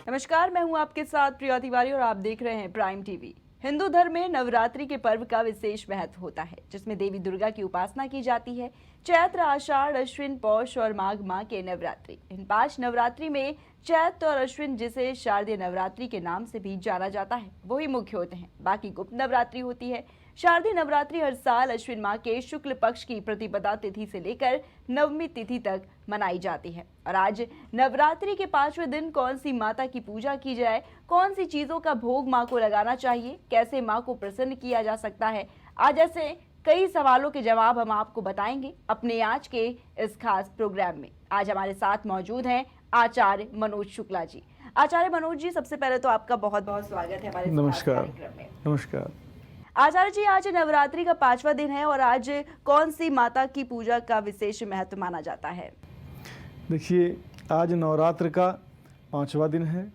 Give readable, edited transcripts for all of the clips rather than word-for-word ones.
नमस्कार, मैं हूं आपके साथ प्रिया तिवारी और आप देख रहे हैं प्राइम टीवी। हिंदू धर्म में नवरात्रि के पर्व का विशेष महत्व होता है, जिसमें देवी दुर्गा की उपासना की जाती है। चैत्र, आषाढ़, अश्विन, पौष और माघ माह के नवरात्रि। इन 5 नवरात्रि में चैत्र और अश्विन, जिसे शारदीय नवरात्रि के नाम से भी जाना जाता है, वही मुख्य होते हैं। बाकी गुप्त नवरात्रि होती है। शारदीय नवरात्रि हर साल अश्विन माह के शुक्ल पक्ष की प्रतिपदा तिथि से लेकर नवमी तिथि तक मनाई जाती है। और आज नवरात्रि के 5वें दिन कौन सी माता की पूजा की जाए, कौन सी चीजों का भोग मां को लगाना चाहिए, कैसे मां को प्रसन्न किया जा सकता है, आज ऐसे कई सवालों के जवाब हम आपको बताएंगे अपने आज के इस खास प्रोग्राम में। आज हमारे साथ मौजूद हैं आचार्य मनोज शुक्ला जी। आचार्य मनोज जी, सबसे पहले तो आपका बहुत बहुत स्वागत है हमारे कार्यक्रम में। नमस्कार आचार्य जी, आज नवरात्रि का 5वां दिन है और आज कौन सी माता की पूजा का विशेष महत्व माना जाता है? देखिए, आज नवरात्र का 5वां दिन है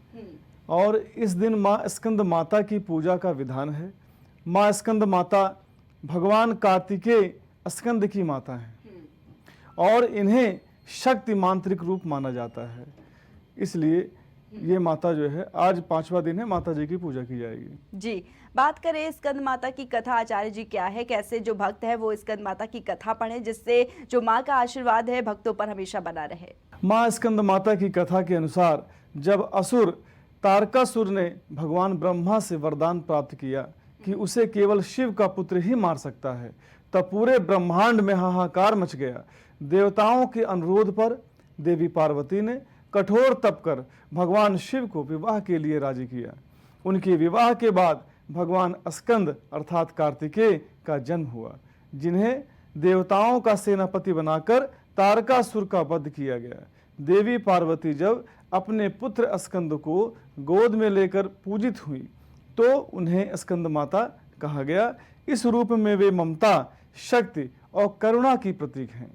और इस दिन माँ स्कंद माता की पूजा का विधान है। माँ स्कंद माता भगवान कार्तिकेय स्कंद की माता हैं और इन्हें शक्ति मांत्रिक रूप माना जाता है। इसलिए ये माता जो है, आज 5वां दिन है, माता जी की पूजा की जाएगी। जी, बात करें स्कंद माता की कथा, आचार्य जी क्या है, कैसे जो भक्त है वो स्कंद माता की कथा पढ़े, जिससे जो माँ का आशीर्वाद है भक्तों पर हमेशा बना रहे? माँ स्कंद माता की कथा के अनुसार, जब असुर तारकासुर ने भगवान ब्रह्मा से वरदान प्राप्त किया कि उसे केवल शिव का पुत्र ही मार सकता है, तब पूरे ब्रह्मांड में हाहाकार मच गया। देवताओं के अनुरोध पर देवी पार्वती ने कठोर तप कर भगवान शिव को विवाह के लिए राजी किया। उनके विवाह के बाद भगवान स्कंद अर्थात कार्तिकेय का जन्म हुआ, जिन्हें देवताओं का सेनापति बनाकर तारकासुर का वध किया गया। देवी पार्वती जब अपने पुत्र स्कंद को गोद में लेकर पूजित हुई तो उन्हें स्कंद माता कहा गया। इस रूप में वे ममता, शक्ति और करुणा की प्रतीक हैं।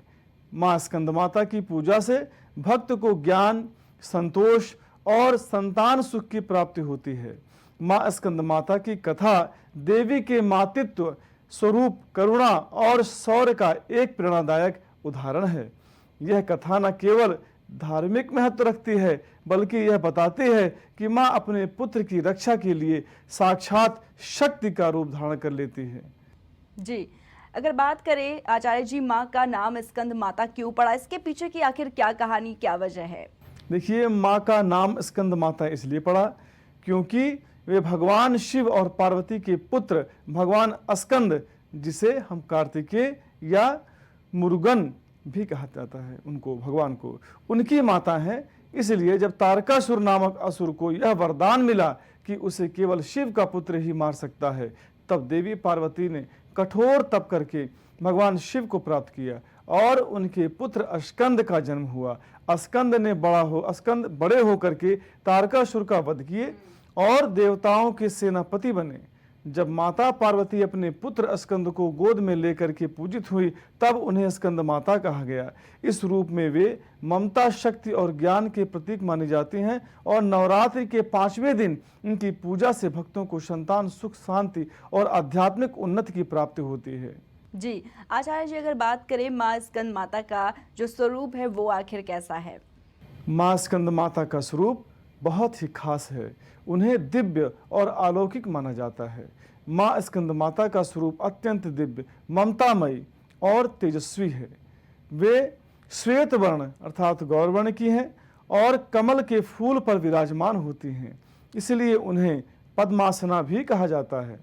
माँ स्कंद माता की पूजा से भक्त को ज्ञान, संतोष और संतान सुख की प्राप्ति होती है। माँ स्कंद माता की कथा देवी के मातृत्व, स्वरूप, करुणा और शौर्य का एक प्रेरणादायक उदाहरण है। यह कथा न केवल धार्मिक महत्व रखती है, बल्कि यह बताती है कि माँ अपने पुत्र की रक्षा के लिए साक्षात शक्ति का रूप धारण कर लेती है। जी, अगर बात करें आचार्य जी, माँ का नाम स्कंद माता क्यों पड़ा, इसके पीछे की आखिर क्या कहानी, क्या वजह है? देखिए, माँ का नाम स्कंद माता इसलिए पड़ा क्योंकि वे भगवान शिव और पार्वती के पुत्र भगवान स्कंद, जिसे हम कार्तिकेय या मुरुगन भी कहा जाता है, उनको, भगवान को, उनकी माता हैं। इसलिए जब तारकासुर नामक असुर को यह वरदान मिला कि उसे केवल शिव का पुत्र ही मार सकता है, तब देवी पार्वती ने कठोर तप करके भगवान शिव को प्राप्त किया और उनके पुत्र स्कंद का जन्म हुआ। स्कंद बड़े होकर के तारकासुर का वध किए और देवताओं के सेनापति बने। जब माता पार्वती अपने पुत्र स्कंद को गोद में लेकर के पूजित हुई, तब उन्हें स्कंद माता कहा गया। इस रूप में वे ममता, शक्ति और ज्ञान के प्रतीक मानी जाती हैं और नवरात्रि के 5वें दिन इनकी पूजा से भक्तों को संतान, सुख, शांति और आध्यात्मिक उन्नति की प्राप्ति होती है। जी, आचार्य जी, अगर बात करें माँ स्कंद माता का जो स्वरूप है वो आखिर कैसा है? माँ स्कंद माता का स्वरूप बहुत ही खास है। उन्हें दिव्य और अलौकिक माना जाता है। माँ स्कंद माता का स्वरूप अत्यंत दिव्य, ममतामयी और तेजस्वी है। वे श्वेत वर्ण अर्थात गौरवर्ण की हैं और कमल के फूल पर विराजमान होती हैं, इसलिए उन्हें पद्मासना भी कहा जाता है।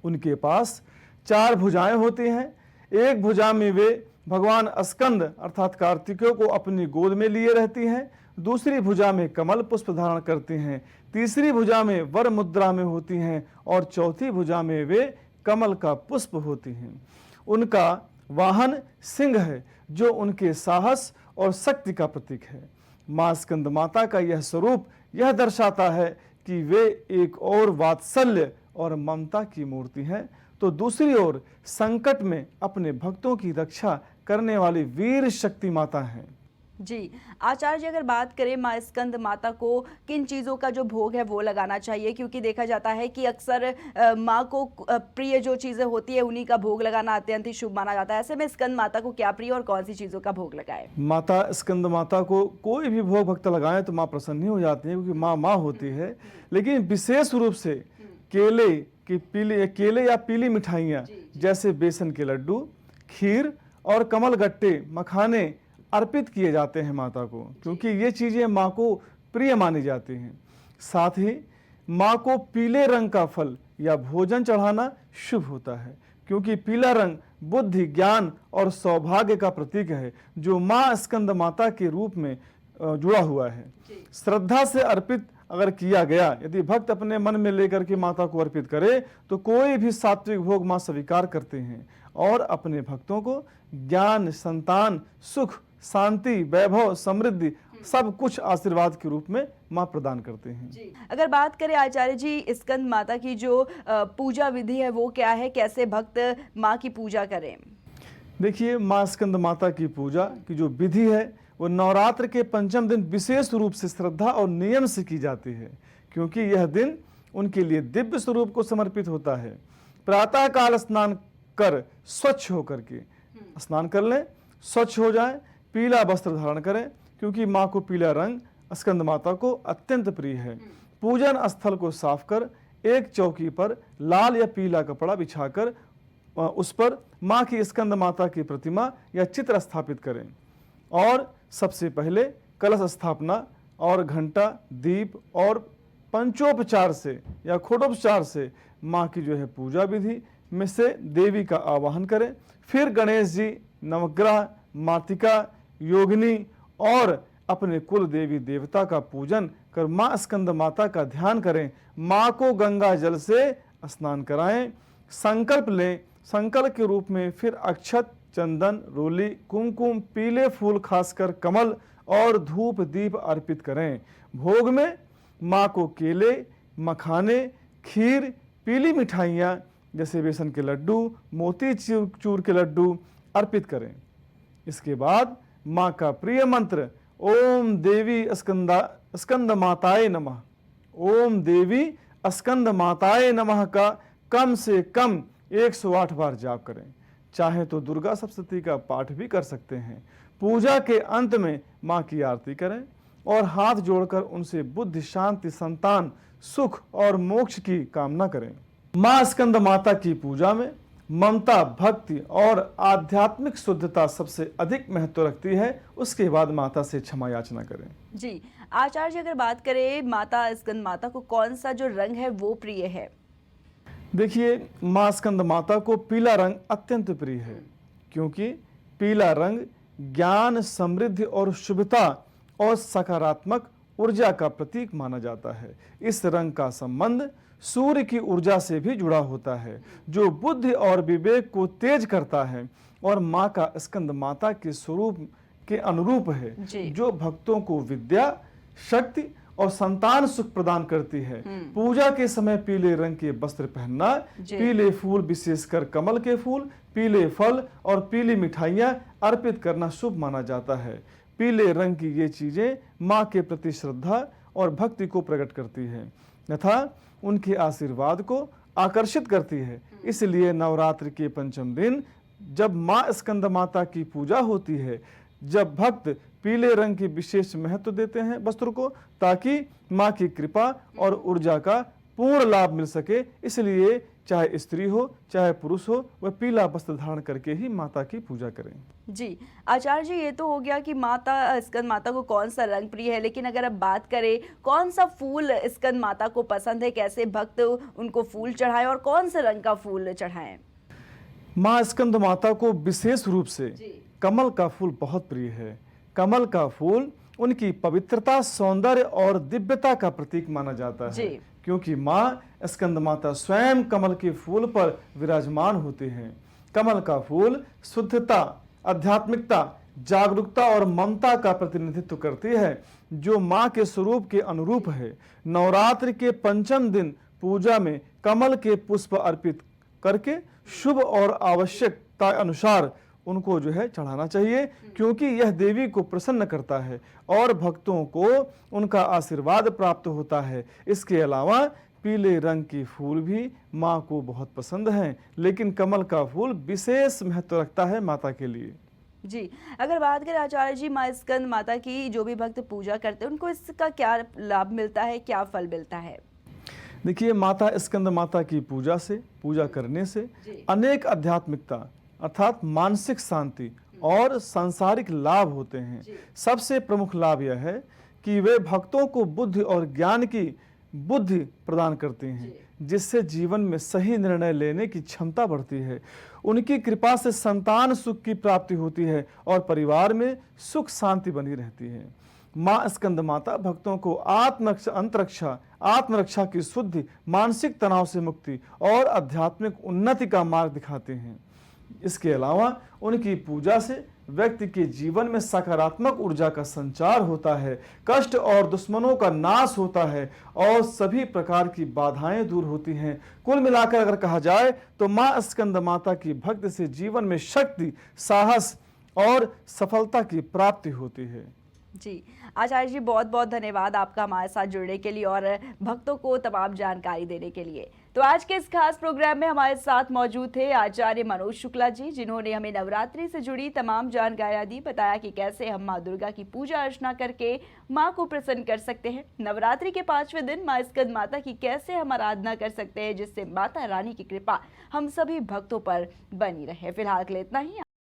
उनके पास 4 भुजाएं होती हैं। एक भुजा में वे भगवान स्कंद अर्थात कार्तिकेय को अपनी गोद में लिए रहती हैं, दूसरी भुजा में कमल पुष्प धारण करती हैं, तीसरी भुजा में वर मुद्रा में होती हैं और चौथी भुजा में वे कमल का पुष्प होती हैं। उनका वाहन सिंह है, जो उनके साहस और शक्ति का प्रतीक है। माँ स्कंद माता का यह स्वरूप यह दर्शाता है कि वे एक और वात्सल्य और ममता की मूर्ति हैं, तो दूसरी ओर संकट में अपने भक्तों की रक्षा करने वाली वीर शक्ति माता हैं। जी, आचार्य जी अगर बात करें माँ स्कंद माता को किन चीज़ों का जो भोग है वो लगाना चाहिए, क्योंकि देखा जाता है कि अक्सर माँ को प्रिय जो चीज़ें होती है उन्हीं का भोग लगाना अत्यंत ही शुभ माना जाता है। ऐसे में स्कंद माता को क्या प्रिय और कौन सी चीज़ों का भोग लगाए? माता स्कंद माता को कोई भी भोग भक्त लगाएं तो माँ प्रसन्न ही हो जाती है, क्योंकि माँ माँ होती है। लेकिन विशेष रूप से केले या पीली मिठाइयाँ जैसे बेसन के लड्डू, खीर और कमल गट्टे, मखाने अर्पित किए जाते हैं माता को, क्योंकि ये चीज़ें माँ को प्रिय मानी जाती हैं। साथ ही माँ को पीले रंग का फल या भोजन चढ़ाना शुभ होता है, क्योंकि पीला रंग बुद्धि, ज्ञान और सौभाग्य का प्रतीक है, जो माँ स्कंद माता के रूप में जुड़ा हुआ है। श्रद्धा से अर्पित अगर किया गया, यदि भक्त अपने मन में लेकर के माता को अर्पित करे तो कोई भी सात्विक भोग माँ स्वीकार करते हैं और अपने भक्तों को ज्ञान, संतान, सुख, शांति, वैभव, समृद्धि सब कुछ आशीर्वाद के रूप में माँ प्रदान करते हैं। जी। अगर बात करें आचार्य जी स्कंद माता की जो पूजा विधि है वो क्या है, कैसे भक्त माँ की पूजा करें? देखिए, माँ स्कंद माता की पूजा की जो विधि है वो नवरात्र के पंचम दिन विशेष रूप से श्रद्धा और नियम से की जाती है, क्योंकि यह दिन उनके लिए दिव्य स्वरूप को समर्पित होता है। प्रातः काल स्नान कर स्वच्छ होकर के स्नान कर लें, स्वच्छ हो जाए, पीला वस्त्र धारण करें, क्योंकि माँ को पीला रंग स्कंद माता को अत्यंत प्रिय है। पूजन स्थल को साफ कर एक चौकी पर लाल या पीला कपड़ा बिछाकर उस पर माँ की स्कंद माता की प्रतिमा या चित्र स्थापित करें और सबसे पहले कलश स्थापना और घंटा, दीप और पंचोपचार से या खोटोपचार से माँ की जो है पूजा विधि में से देवी का आवाहन करें। फिर गणेश जी, नवग्रह, मातिका, योगिनी और अपने कुल देवी देवता का पूजन कर माँ स्कंद माता का ध्यान करें। माँ को गंगा जल से स्नान कराएं, संकल्प लें। संकल्प के रूप में फिर अक्षत, चंदन, रोली, कुमकुम, पीले फूल खासकर कमल और धूप दीप अर्पित करें। भोग में माँ को केले, मखाने, खीर, पीली मिठाइयाँ जैसे बेसन के लड्डू, मोती चूर के लड्डू अर्पित करें। इसके बाद माँ का प्रिय मंत्र ओम देवी स्कंद माताए नमः, ओम देवी स्कंद माताए नमः का कम से कम 108 बार जाप करें। चाहे तो दुर्गा सप्तशती का पाठ भी कर सकते हैं। पूजा के अंत में माँ की आरती करें और हाथ जोड़कर उनसे बुद्धि, शांति, संतान, सुख और मोक्ष की कामना करें। माँ स्कंद माता की पूजा में ममता, भक्ति और आध्यात्मिक शुद्धता सबसे अधिक महत्व रखती है। उसके बाद माता से क्षमा याचना करें। जी, आचार्य अगर बात करें माता स्कंद माता को कौन सा जो रंग है वो प्रिय है? देखिए, माँ स्कंद माता को पीला रंग अत्यंत प्रिय है, क्योंकि पीला रंग ज्ञान, समृद्धि और शुभता और सकारात्मक ऊर्जा का प्रतीक माना जाता है। इस रंग का संबंध सूर्य की ऊर्जा से भी जुड़ा होता है, जो बुद्धि और विवेक को तेज करता है और माँ का स्कंद माता के स्वरूप के अनुरूप है, जो भक्तों को विद्या, शक्ति और संतान सुख प्रदान करती है। पूजा के समय पीले रंग के वस्त्र पहनना, पीले फूल विशेषकर कमल के फूल, पीले फल और पीली मिठाइयाँ अर्पित करना शुभ माना जाता है। पीले रंग की ये चीजें माँ के प्रति श्रद्धा और भक्ति को प्रकट करती है तथा उनके आशीर्वाद को आकर्षित करती है। इसलिए नवरात्र के पंचम दिन जब माँ स्कंद माता की पूजा होती है, जब भक्त पीले रंग के विशेष महत्व देते हैं वस्त्र को, ताकि माँ की कृपा और ऊर्जा का पूर्ण लाभ मिल सके। इसलिए चाहे स्त्री हो चाहे पुरुष हो, वह पीला वस्त्र धारण करके ही माता की पूजा करें। जी, आचार्य जी ये तो हो गया कि माता स्कंद माता को कौन सा रंग प्रिय है, लेकिन अगर अब बात करें कौन सा फूल स्कंद माता को पसंद है, कैसे भक्त उनको फूल चढ़ाएं और कौन से रंग का फूल चढ़ाएं? माँ स्कंद माता को विशेष रूप से कमल का फूल बहुत प्रिय है। कमल का फूल उनकी पवित्रता, सौंदर्य और दिव्यता का प्रतीक माना जाता है, क्योंकि माँ स्कंद माता स्वयं कमल के फूल पर विराजमान होते हैं। कमल का फूल शुद्धता, आध्यात्मिकता, जागरूकता और ममता का प्रतिनिधित्व करती है, जो माँ के स्वरूप के अनुरूप है। नवरात्रि के पंचम दिन पूजा में कमल के पुष्प अर्पित करके शुभ और आवश्यकता अनुसार उनको जो है चढ़ाना चाहिए, क्योंकि यह देवी को प्रसन्न करता है और भक्तों को उनका आशीर्वाद प्राप्त होता है। इसके अलावा पीले रंग के फूल भी माँ को बहुत पसंद हैं, लेकिन कमल का फूल विशेष महत्व रखता है माता के लिए। जी, अगर बात करें आचार्य जी, माँ स्कंद माता की जो भी भक्त पूजा करते हैं उनको इसका क्या लाभ मिलता है, क्या फल मिलता है? देखिए, माता स्कंद माता की पूजा करने से अनेक आध्यात्मिकता अर्थात मानसिक शांति और सांसारिक लाभ होते हैं। सबसे प्रमुख लाभ यह है कि वे भक्तों को बुद्धि और ज्ञान की बुद्धि प्रदान करती हैं, जिससे जीवन में सही निर्णय लेने की क्षमता बढ़ती है। उनकी कृपा से संतान सुख की प्राप्ति होती है और परिवार में सुख शांति बनी रहती है। माँ स्कंद माता भक्तों को आत्मरक्षा की शुद्धि, मानसिक तनाव से मुक्ति और आध्यात्मिक उन्नति का मार्ग दिखाते हैं। इसके अलावा उनकी पूजा से व्यक्ति के जीवन में सकारात्मक ऊर्जा का संचार होता है, कष्ट और दुश्मनों का नाश होता है और सभी प्रकार की बाधाएं दूर होती हैं। कुल मिलाकर अगर कहा जाए तो माँ स्कंद माता की भक्ति से जीवन में शक्ति, साहस और सफलता की प्राप्ति होती है। जी, आचार्य जी बहुत बहुत धन्यवाद आपका हमारे साथ जुड़ने के लिए और भक्तों को तमाम जानकारी देने के लिए। तो आज के इस खास प्रोग्राम में हमारे साथ मौजूद थे आचार्य मनोज शुक्ला जी, जिन्होंने हमें नवरात्रि से जुड़ी तमाम जानकारियां दी, बताया कि कैसे हम माँ दुर्गा की पूजा अर्चना करके माँ को प्रसन्न कर सकते हैं। नवरात्रि के 5वें दिन माँ स्कंद माता की कैसे हम आराधना कर सकते हैं, जिससे माता रानी की कृपा हम सभी भक्तों पर बनी रहे। फिलहाल के लिए इतना ही।